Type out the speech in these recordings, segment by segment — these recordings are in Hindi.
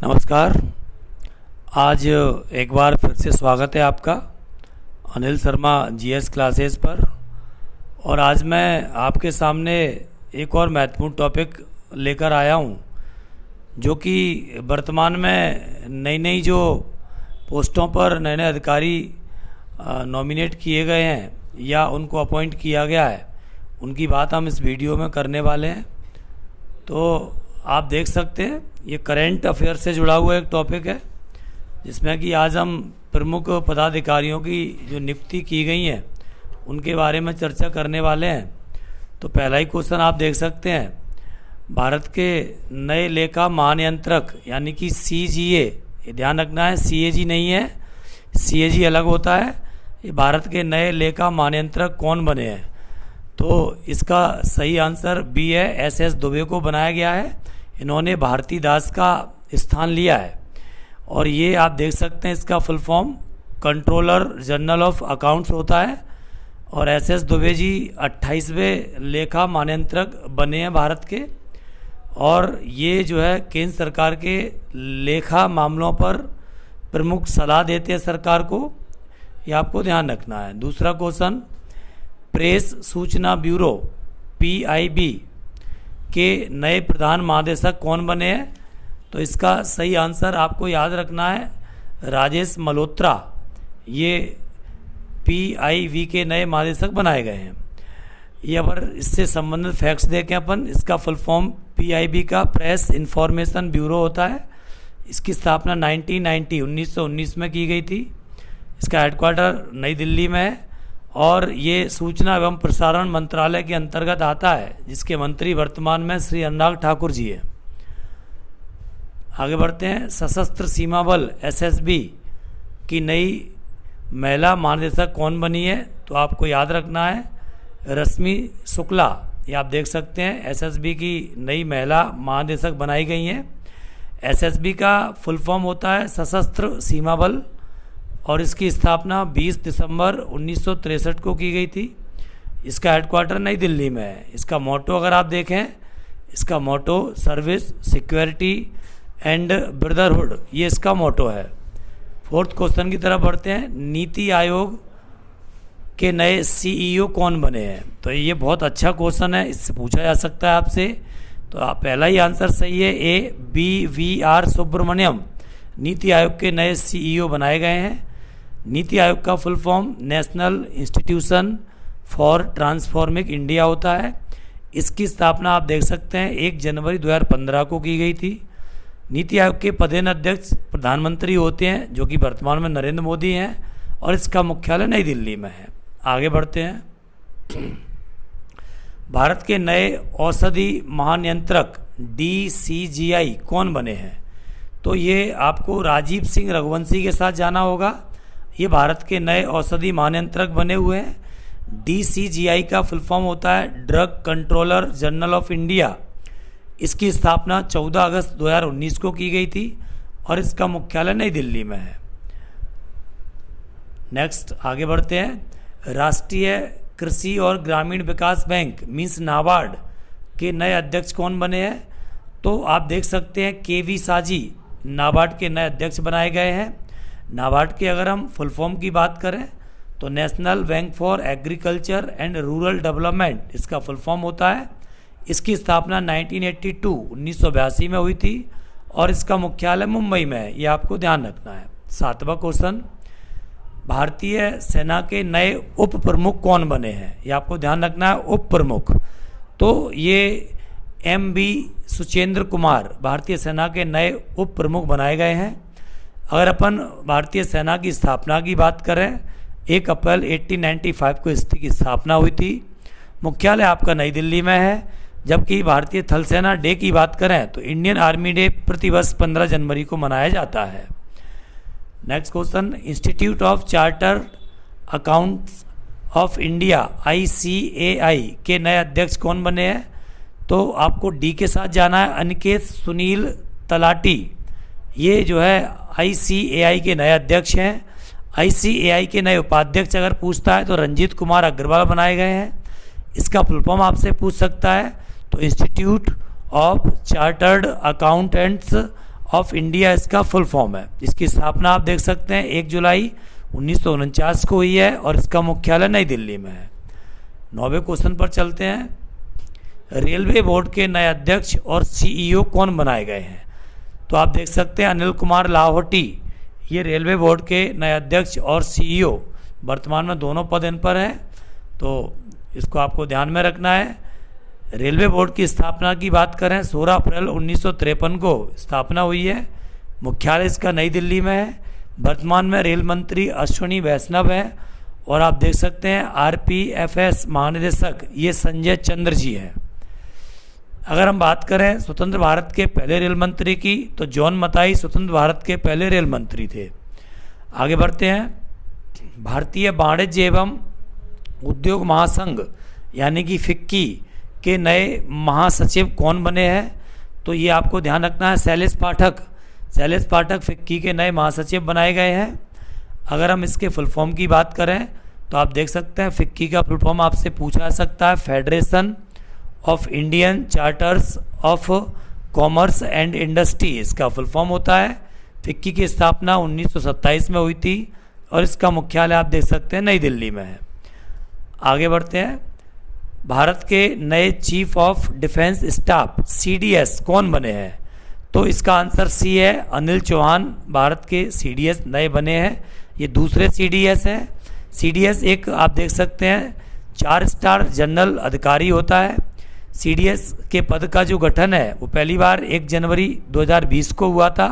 नमस्कार। आज एक बार फिर से स्वागत है आपका अनिल शर्मा जीएस क्लासेस पर। और आज मैं आपके सामने एक और महत्वपूर्ण टॉपिक लेकर आया हूं, जो कि वर्तमान में नई नई जो पोस्टों पर नए नए अधिकारी नॉमिनेट किए गए हैं या उनको अपॉइंट किया गया है, उनकी बात हम इस वीडियो में करने वाले हैं। तो आप देख सकते हैं ये करंट अफेयर से जुड़ा हुआ एक टॉपिक है, जिसमें कि आज हम प्रमुख पदाधिकारियों की जो नियुक्ति की गई हैं उनके बारे में चर्चा करने वाले हैं। तो पहला ही क्वेश्चन आप देख सकते हैं, भारत के नए लेखा महानियंत्रक यानी कि सीजीए, ये ध्यान रखना है सीएजी नहीं है, सीएजी अलग होता है। ये भारत के नए लेखा महानियंत्रक कौन बने हैं? तो इसका सही आंसर बी है, एसएस दुबे को बनाया गया है। इन्होंने भारती दास का स्थान लिया है। और ये आप देख सकते हैं इसका full form controller general of accounts होता है। और एसएस दुबे जी 28वें लेखा महानियंत्रक बने हैं भारत के। और ये जो है केंद्र सरकार के लेखा मामलों पर प्रमुख सलाह देते हैं सरकार को, ये आपको ध्यान रखना है। दूसरा क्वेश्चन, प्रेस सूचना ब्यूरो पीआईबी के नए प्रधान महानिदेशक कौन बने हैं? तो इसका सही आंसर आपको याद रखना है राजेश मल्होत्रा। ये पीआईबी के नए महानिदेशक बनाए गए हैं। ये अगर इससे संबंधित फैक्ट्स देखें अपन, इसका फुल फॉर्म पीआईबी का प्रेस इंफॉर्मेशन ब्यूरो होता है। इसकी स्थापना 1919 में की गई थी। इसका हेडक्वार्टर नई दिल्ली में है। और ये सूचना एवं प्रसारण मंत्रालय के अंतर्गत आता है, जिसके मंत्री वर्तमान में श्री अनुराग ठाकुर जी हैं। आगे बढ़ते हैं, सशस्त्र सीमा बल एसएसबी की नई महिला महानिदेशक कौन बनी है? तो आपको याद रखना है रश्मि शुक्ला। ये आप देख सकते हैं एसएसबी की नई महिला महानिदेशक बनाई गई हैं। एसएसबी का फुल फॉर्म होता है सशस्त्र सीमा बल, और इसकी स्थापना 20 दिसंबर 1963 को की गई थी। इसका हेडक्वार्टर नई दिल्ली में है। इसका मोटो अगर आप देखें, इसका मोटो सर्विस, सिक्योरिटी एंड ब्रदरहुड, ये इसका मोटो है। फोर्थ क्वेश्चन की तरफ बढ़ते हैं, नीति आयोग के नए सीईओ कौन बने हैं? तो ये बहुत अच्छा क्वेश्चन है, इससे पूछा जा सकता है आपसे। तो आप पहला ही आंसर सही है, ए BVR सुब्रमण्यम नीति आयोग के नए सीईओ बनाए गए हैं। नीति आयोग का full form national institution for transforming India होता है। इसकी स्थापना आप देख सकते हैं 1 जनवरी 2015 को की गई थी। नीति आयोग के पदेन अध्यक्ष प्रधानमंत्री होते हैं, जो कि वर्तमान में नरेंद्र मोदी हैं। और इसका मुख्यालय नई दिल्ली में है। आगे बढ़ते हैं, भारत के नए औषधि महानियंत्रक DCGI कौन बने हैं? तो ये आपको राजीव सिंह रघुवंशी के साथ जाना होगा। ये भारत के नए औषधि महानियंत्रक बने हुए हैं। DCGI का फुल फॉर्म होता है drug controller general of India. इसकी स्थापना 14 अगस्त 2019 को की गई थी और इसका मुख्यालय नई दिल्ली में है। नेक्स्ट आगे बढ़ते हैं, राष्ट्रीय कृषि और ग्रामीण विकास बैंक मीन्स नाबार्ड के नए अध्यक्ष कौन बने हैं? तो आप देख सकते हैं KV साजी नाबार्ड के नए अध्यक्ष बनाए गए हैं। नाबार्ड के अगर हम फुल फॉर्म की बात करें तो national bank for agriculture and rural development, इसका फुल फॉर्म होता है। इसकी स्थापना 1982 में हुई थी और इसका मुख्यालय मुंबई में है। ये आपको ध्यान रखना है। 7वां क्वेश्चन, भारतीय सेना के नए उप प्रमुख कौन बने हैं? ये आपको ध्यान रखना है, उप प्रमुख। तो ये MB सुचेंद्र कुमार भारतीय सेना के नए उप प्रमुख बनाए गए हैं। अगर अपन भारतीय सेना की स्थापना की बात करें, 1 अप्रैल 1895 को इसकी स्थापना हुई थी। मुख्यालय आपका नई दिल्ली में है। जबकि भारतीय थल सेना डे की बात करें तो इंडियन आर्मी डे प्रतिवर्ष 15 जनवरी को मनाया जाता है। Next question, institute of chartered accounts of India ICAI के नए अध्यक्ष कौन बने हैं? तो आपको डी के साथ जाना है, अनिकेत सुनील तलाटी। ये जो है ICAI के नए अध्यक्ष हैं। ICAI के नए उपाध्यक्ष अगर पूछता है तो रंजीत कुमार अग्रवाल बनाए गए हैं। इसका फुल फॉर्म आपसे पूछ सकता है, तो institute of chartered accountants of India इसका फुल फॉर्म है। इसकी स्थापना आप देख सकते हैं 1 जुलाई 1949 को हुई है और इसका मुख्यालय नई दिल्ली में है। 9वें क्वेश्चन पर चलते हैं। रेलवे बोर्ड के नए अध्यक्ष और सीईओ कौन बनाए गए हैं? तो आप देख सकते हैं अनिल कुमार लाहोटी, ये रेलवे बोर्ड के नए अध्यक्ष और सीईओ, वर्तमान में दोनों पद इन पर हैं, तो इसको आपको ध्यान में रखना है। रेलवे बोर्ड की स्थापना की बात करें 16 अप्रैल 1953 को स्थापना हुई है। मुख्यालय इसका नई दिल्ली में है। वर्तमान में रेल मंत्री अश्विनी वैष्णव हैं और आप देख सकते हैं आरपीएफएस महानिदेशक ये संजय चंद्र जी हैं। अगर हम बात करें स्वतंत्र भारत के पहले रेल मंत्री की, तो जॉन मताई स्वतंत्र भारत के पहले रेल मंत्री थे। आगे बढ़ते हैं। भारतीय वाणिज्य एवं उद्योग महासंघ यानी कि फिक्की के नए महासचिव कौन बने हैं? तो ये आपको ध्यान रखना है, शैलेश पाठक। शैलेश पाठक फिक्की के नए महासचिव बनाए गए हैं। अगर हम इसके फुल फॉर्म की बात करें तो आप देख सकते हैं फिक्की का फुल फॉर्म आपसे पूछा जा सकता है, federation of Indian charters of commerce and industry इसका फुल फॉर्म होता है। फिक्की की स्थापना 1927 में हुई थी और इसका मुख्यालय आप देख सकते हैं नई दिल्ली में है। आगे बढ़ते हैं। भारत के नए chief of defence staff CDS कौन बने हैं? तो इसका आंसर सी है, अनिल चौहान भारत के सीडीएस नए बने हैं। ये दूसरे सीडीएस हैं। सीडीएस एक आप देख सकते हैं 4 स्टार जनरल अधिकारी होता है। सीडीएस के पद का जो गठन है वो पहली बार 1 जनवरी 2020 को हुआ था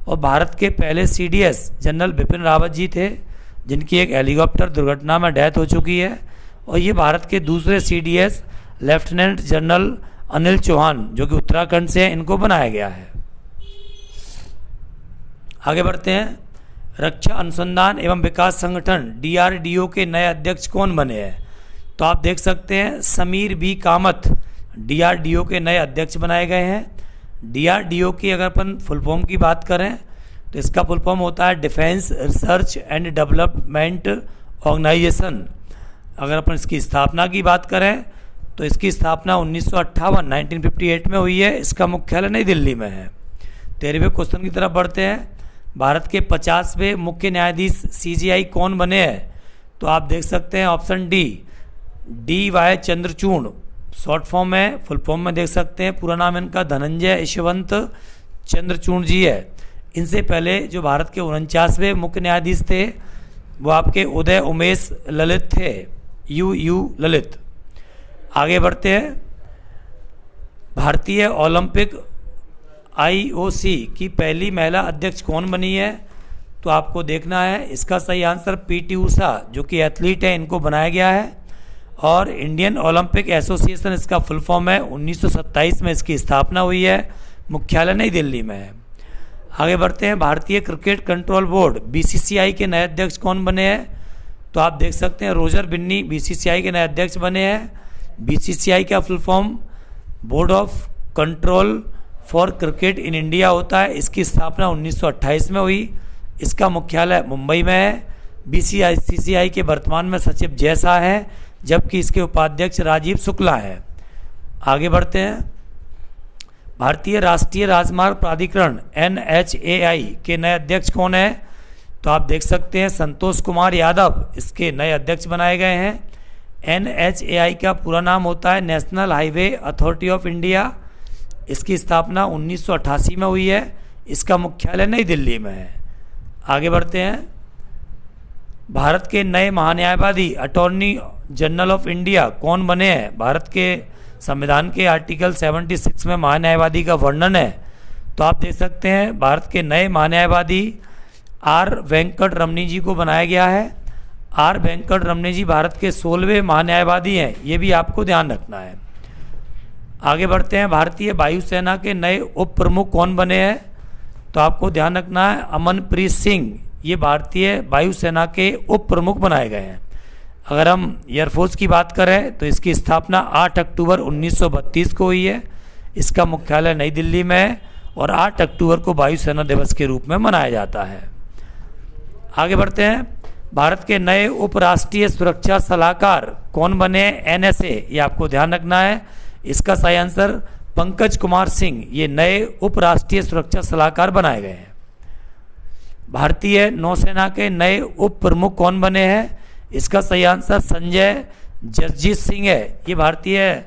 और भारत के पहले सीडीएस जनरल बिपिन रावत जी थे, जिनकी एक हेलीकॉप्टर दुर्घटना में डेथ हो चुकी है। और ये भारत के दूसरे CDS lieutenant general Anil Chauhan जो कि उत्तराखंड से हैं, इनको बनाया गया है। आगे बढ़ते हैं। रक्षा अनुसंधान एवं विकास संगठन डीआरडीओ के नए अध्यक्ष कौन बने हैं? तो आप देख सकते हैं समीर बी कामत डीआरडीओ के नए अध्यक्ष बनाए गए हैं। डीआरडीओ की अगर अपन फुल फॉर्म की बात करें तो इसका फुल फॉर्म होता है defence research and development organisation. अगर अपन इसकी स्थापना की बात करें तो इसकी स्थापना 1958 में हुई है। इसका मुख्यालय नई दिल्ली में है। 13वें क्वेश्चन की तरफ बढ़ते हैं। भारत के 50वें मुख्य न्यायाधीश सीजेआई कौन बने हैं? तो आप देख सकते हैं option D Y Chandrachud short form है। फुल फॉर्म में देख सकते हैं पूरा नाम इनका धनंजय यशवंत चंद्रचूड़ जी है। इनसे पहले जो भारत के 49वें मुख्य न्यायाधीश थे वो आपके उदय उमेश ललित थे, यू ललित। आगे बढ़ते हैं। भारतीय ओलंपिक आईओसी की पहली महिला अध्यक्ष कौन बनी है? तो आपको देखना है। इसका सही आंसर पीटी उषा जो कि एथलीट है, इनको बनाया गया है। और इंडियन ओलंपिक एसोसिएशन इसका फुल फॉर्म है। 1927 में इसकी स्थापना हुई है। मुख्यालय नई दिल्ली में है। आगे बढ़ते हैं। भारतीय क्रिकेट कंट्रोल बोर्ड बीसीसीआई के नए अध्यक्ष कौन बने हैं? तो आप देख सकते हैं रोजर बिन्नी बीसीसीआई के नए अध्यक्ष बने हैं। बीसीसीआई का full form board of control for cricket in India होता है। इसकी स्थापना 1928 में हुई। इसका मुख्यालय मुंबई में है। बीसीसीआई के वर्तमान में सचिव जय शाह हैं, जबकि इसके उपाध्यक्ष राजीव शुक्ला हैं। आगे बढ़ते हैं। भारतीय राष्ट्रीय राजमार्ग प्राधिकरण NHAI के नए अध्यक्ष कौन है? तो आप देख सकते हैं संतोष कुमार यादव इसके नए अध्यक्ष बनाए गए हैं। NHAI का पूरा नाम होता है national highway authority of India. इसकी स्थापना 1988 में हुई है। इसका मुख्यालय नई दिल्ली में है। आगे बढ़ते हैं। भारत के नए महान्यायवादी अटॉर्नी जनरल ऑफ इंडिया कौन बने हैं? भारत के संविधान के आर्टिकल 76 में महान्यायवादी का वर्णन है। तो आप देख सकते हैं भारत के नए महान्यायवादी आर वेंकट रमनी जी को बनाया गया है। आर वेंकट रमनी जी भारत के 16वें महान्यायवादी हैं, ये भी आपको ध्यान रखना है। आगे बढ़ते हैं। भारतीय वायुसेना के नए उप प्रमुख कौन बने हैं? तो आपको ध्यान रखना है अमनप्रीत सिंह, ये भारतीय वायुसेना के उप प्रमुख बनाए गए हैं। अगर हम एयरफोर्स की बात करें तो इसकी स्थापना 8 अक्टूबर 1932 को हुई है। इसका मुख्यालय नई दिल्ली में है और 8 अक्टूबर को वायुसेना दिवस के रूप में मनाया जाता है। आगे बढ़ते हैं। भारत के नए उपराष्ट्रीय सुरक्षा सलाहकार कौन बने? NSA, ये आपको ध्यान रखना है। इसका सही आंसर पंकज कुमार सिंह ये नए उप राष्ट्रीय सुरक्षा सलाहकार बनाए गए हैं। भारतीय नौसेना के नए उप प्रमुख कौन बने हैं? इसका सही आंसर संजय जसजीत सिंह है। ये भारतीय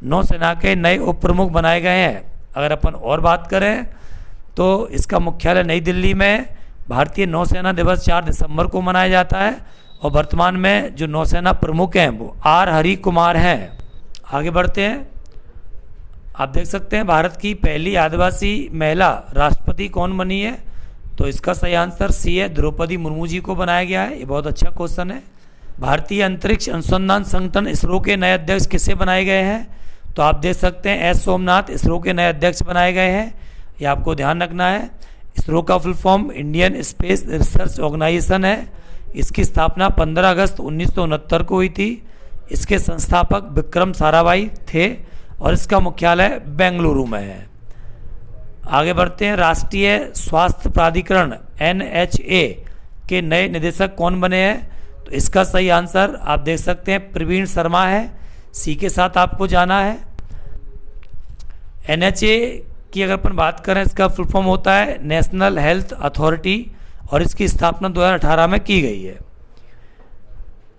नौसेना के नए उप प्रमुख बनाए गए हैं। अगर अपन और बात करें तो इसका मुख्यालय नई दिल्ली में। भारतीय नौसेना दिवस 4 दिसंबर को मनाया जाता है और वर्तमान में जो नौसेना प्रमुख हैं वो आर हरि कुमार हैं। आगे बढ़ते हैं। आप देख सकते हैं भारत की पहली आदिवासी महिला राष्ट्रपति कौन बनी है? तो इसका सही आंसर सी है, द्रौपदी मुर्मू जी को बनाया गया है। ये बहुत अच्छा क्वेश्चन है। भारतीय अंतरिक्ष अनुसंधान संगठन इसरो के नए अध्यक्ष किसे बनाए गए हैं? तो आप देख सकते हैं एस सोमनाथ इसरो के नए अध्यक्ष बनाए गए हैं। ये आपको ध्यान रखना है। इसरो का full form Indian space research organisation है। इसकी स्थापना 15 अगस्त 1969 को हुई थी। इसके संस्थापक विक्रम साराभाई थे और इसका मुख्यालय बेंगलुरु में है। आगे बढ़ते हैं। राष्ट्रीय स्वास्थ्य प्राधिकरण NHA के नए निदेशक कौन बने हैं? तो इसका सही आंसर आप देख सकते हैं प्रवीण शर्मा है। सी के साथ आपको जाना है। NHA की अगर अपन बात करें, इसका फुल फॉर्म होता है नेशनल हेल्थ अथॉरिटी और इसकी स्थापना 2018 में की गई है।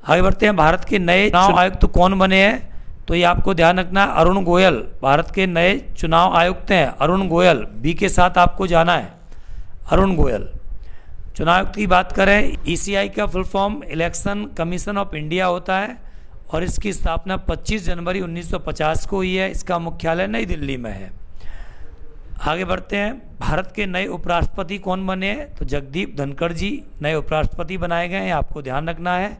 आगे बढ़ते हैं। भारत के नए चुनाव आयुक्त तो कौन बने हैं? तो ये आपको ध्यान रखना है अरुण गोयल भारत के नए चुनाव आयुक्त हैं। अरुण गोयल बी के साथ आपको जाना है। अरुण गोयल चुनाव आयुक्त की बात करें, ECI का full form election commission of India होता है और इसकी स्थापना 25 जनवरी 1950 को हुई है। इसका मुख्यालय नई दिल्ली में है। आगे बढ़ते हैं। भारत के नए उपराष्ट्रपति कौन बने हैं? तो जगदीप धनखड़ जी नए उपराष्ट्रपति बनाए गए हैं। आपको ध्यान रखना है।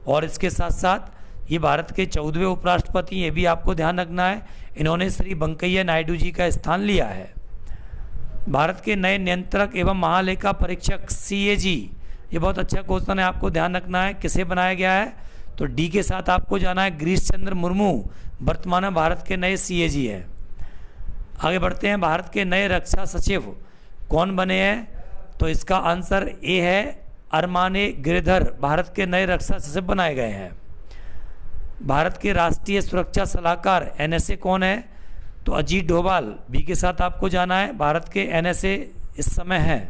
और इसके साथ साथ ये भारत के 14वें उपराष्ट्रपति, ये भी आपको ध्यान रखना है। इन्होंने श्री वेंकैया नायडू जी का स्थान लिया है। भारत के नए नियंत्रक एवं महालेखा परीक्षक CAG, ये बहुत अच्छा क्वेश्चन है, आपको ध्यान रखना है। किसे बनाया गया है? तो डी के साथ आपको जाना है। गिरीश चंद्र मुर्मू वर्तमान में भारत के नए CAG हैं। आगे बढ़ते हैं। भारत के नए रक्षा सचिव कौन बने हैं? तो इसका आंसर ए है अरमाने गिरिधर भारत के नए रक्षा सचिव बनाए गए हैं। भारत के राष्ट्रीय सुरक्षा सलाहकार NSA कौन है? तो अजीत डोभाल बी के साथ आपको जाना है। भारत के NSA इस समय है।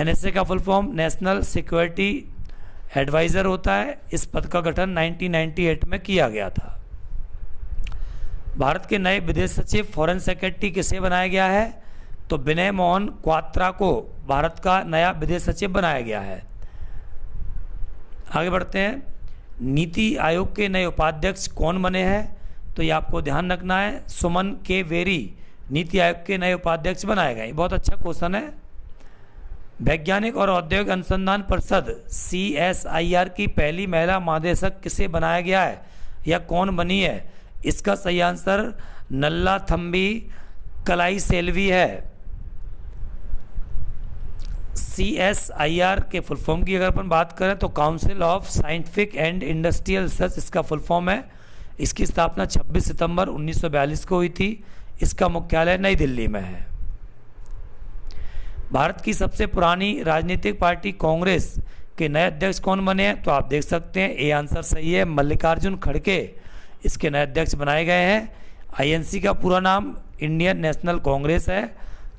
NSA का full form national security adviser होता है। इस पद का गठन 1998 में किया गया था। भारत के नए विदेश सचिव फॉरेन सेक्रेटरी किसे बनाया गया है? तो विनय मोहन क्वात्रा को भारत का नया विदेश सचिव बनाया गया है। आगे बढ़ते हैं। नीति आयोग के नए उपाध्यक्ष कौन बने हैं? तो ये आपको ध्यान रखना है। सुमन के वेरी नीति आयोग के नए उपाध्यक्ष बनाए गए। बहुत अच्छा क्वेश्चन है। वैज्ञानिक और औद्योगिक अनुसंधान परिषद CSIR की पहली महिला महानिदेशक किसे बनाया गया है या कौन बनी है? इसका सही आंसर नल्ला थम्बी कलाई सेल्वी है। CSIR के फुल फॉर्म की अगर अपन बात करें तो council of scientific and industrial research इसका फुल फॉर्म है। इसकी स्थापना 26 सितंबर 1942 को हुई थी। इसका मुख्यालय नई दिल्ली में है। भारत की सबसे पुरानी राजनीतिक पार्टी कांग्रेस के नए अध्यक्ष कौन बने हैं? तो आप देख सकते हैं ए आंसर सही है, मल्लिकार्जुन खड़गे इसके नए अध्यक्ष बनाए गए हैं। INC का पूरा नाम इंडियन नेशनल कांग्रेस है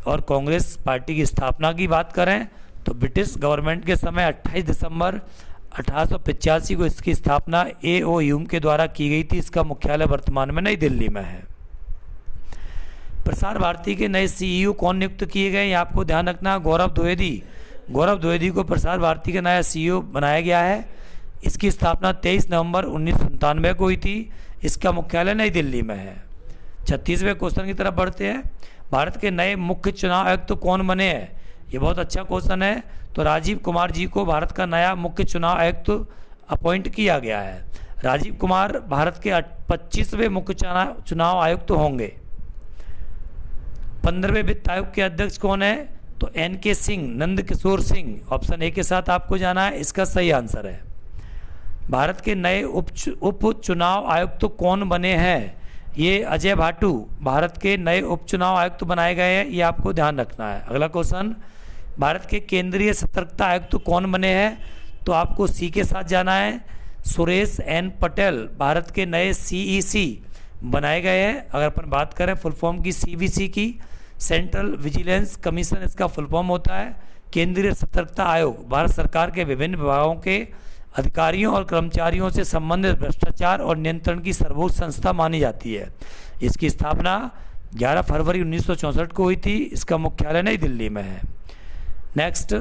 और कांग्रेस पार्टी की स्थापना की बात करें तो ब्रिटिश गवर्नमेंट के समय 28 दिसंबर 1885 को इसकी स्थापना A.O. ह्यूम के द्वारा की गई थी। इसका मुख्यालय वर्तमान में नई दिल्ली में है। प्रसार भारती के नए CEO कौन नियुक्त किए गए? यहाँ आपको ध्यान रखना, गौरव द्विवेदी। गौरव द्विवेदी को प्रसार भारती का नया CEO बनाया गया है। इसकी स्थापना 23 नवंबर 1997 को हुई थी। इसका मुख्यालय नई दिल्ली में है। 36वें क्वेश्चन की तरफ बढ़ते हैं। भारत के नए मुख्य चुनाव आयुक्त तो कौन बने हैं? ये बहुत अच्छा क्वेश्चन है। तो राजीव कुमार जी को भारत का नया मुख्य चुनाव आयुक्त अपॉइंट किया गया है। राजीव कुमार भारत के 25वें मुख्य चुनाव आयुक्त होंगे। 15वें वित्त आयोग के अध्यक्ष कौन है? तो NK Singh, Nand Kishore Singh. Option A के साथ आपको जाना है। इसका सही आंसर है। भारत के नए उप चुनाव आयुक्त तो कौन बने हैं? ये अजय भाटू भारत के नए उपचुनाव आयुक्त बनाए गए हैं। ये आपको ध्यान रखना है। अगला क्वेश्चन, भारत के केंद्रीय सतर्कता आयुक्त कौन बने हैं? तो आपको सी के साथ जाना है। सुरेश N पटेल भारत के नए CEC बनाए गए हैं। अगर अपन बात करें फुल फॉर्म की सीवीसी की, सेंट्रल विजिलेंस कमीशन इसका फुल फॉर्म होता है। केंद्रीय सतर्कता आयोग भारत सरकार के विभिन्न विभागों के अधिकारियों और कर्मचारियों से संबंधित भ्रष्टाचार और नियंत्रण की सर्वोच्च संस्था मानी जाती है। इसकी स्थापना 11 फरवरी 1964 को हुई थी। इसका मुख्यालय नई दिल्ली में है। नेक्स्ट,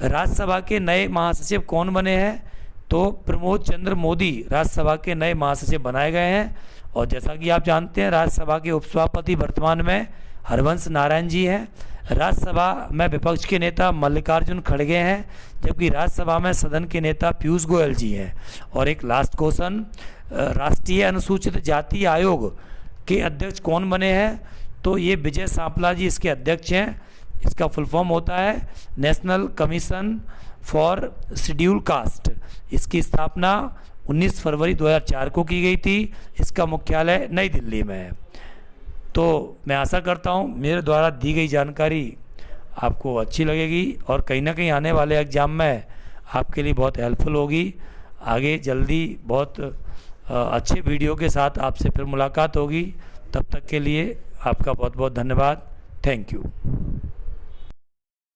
राज्यसभा के नए महासचिव कौन बने हैं? तो प्रमोद चंद्र मोदी राज्यसभा के नए महासचिव बनाए गए हैं। और जैसा कि आप जानते हैं, राज्यसभा के उपसभापति वर्तमान में हरवंश नारायण जी हैं। राज्यसभा में विपक्ष के नेता मल्लिकार्जुन खड़गे हैं, जबकि राज्यसभा में सदन के नेता पीयूष गोयल जी हैं। और एक लास्ट क्वेश्चन, राष्ट्रीय अनुसूचित जाति आयोग के अध्यक्ष कौन बने हैं? तो ये विजय सांपला जी इसके अध्यक्ष हैं। इसका फुल फॉर्म होता है national commission for schedule caste. इसकी स्थापना 19 फरवरी 2004 को की गई थी। इसका मुख्यालय नई दिल्ली में है। तो मैं आशा करता हूँ मेरे द्वारा दी गई जानकारी आपको अच्छी लगेगी और कहीं ना कहीं आने वाले एग्ज़ाम में आपके लिए बहुत हेल्पफुल होगी। आगे जल्दी बहुत अच्छे वीडियो के साथ आपसे फिर मुलाकात होगी। तब तक के लिए आपका बहुत बहुत धन्यवाद। Thank you.